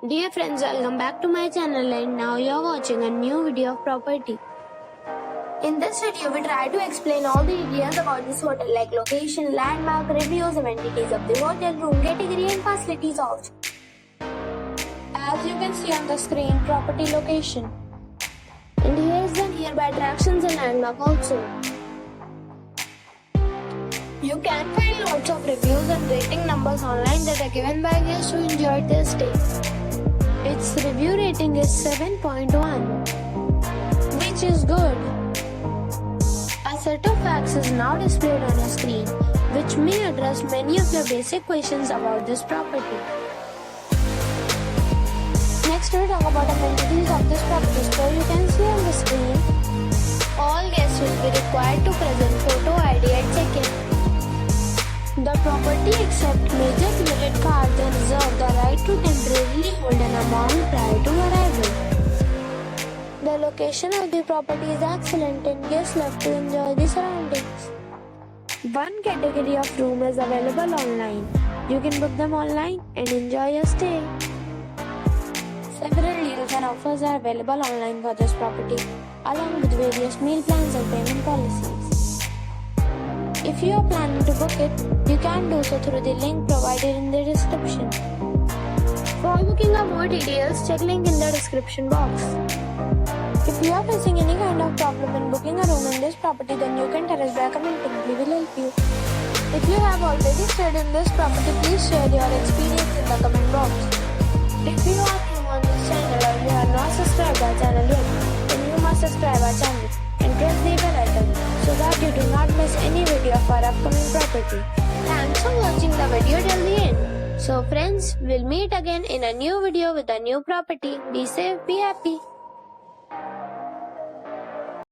Dear friends, welcome back to my channel and now you are watching a new video of property. In this video, we try to explain all the details about this hotel like location, landmark, reviews, amenities of the hotel, room category and facilities also. As you can see on the screen, property location. And here is the nearby attractions and landmark also. You can find lots of reviews and rating numbers online that are given by guests who enjoyed their stay. Its review rating is 7.1, which is good. A set of facts is now displayed on your screen, which may address many of your basic questions about this property. Next, we'll talk about amenities of this property. So you can see on the screen, all guests will be required to present photo ID at check-in. The property accepts major credit cards and reserves the right to temporarily hold an amount prior to arrival. The location of the property is excellent and guests love to enjoy the surroundings. One category of room is available online. You can book them online and enjoy your stay. Several deals and offers are available online for this property, along with various meal plans and payment policies. If you are planning to book it, you can do so through the link provided in the description. For booking or more details, check link in the description box. If you are facing any kind of problem in booking a room in this property, then you can tell us by commenting. We will help you. If you have already stayed in this property, please share your experience in the comment box. If you are new on this channel or you have not subscribed our channel yet, then you must subscribe our channel and press the bell icon so that you do not miss any video of our upcoming property. Thanks for watching the video till the end. So friends, we'll meet again in a new video with a new property. Be safe, be happy.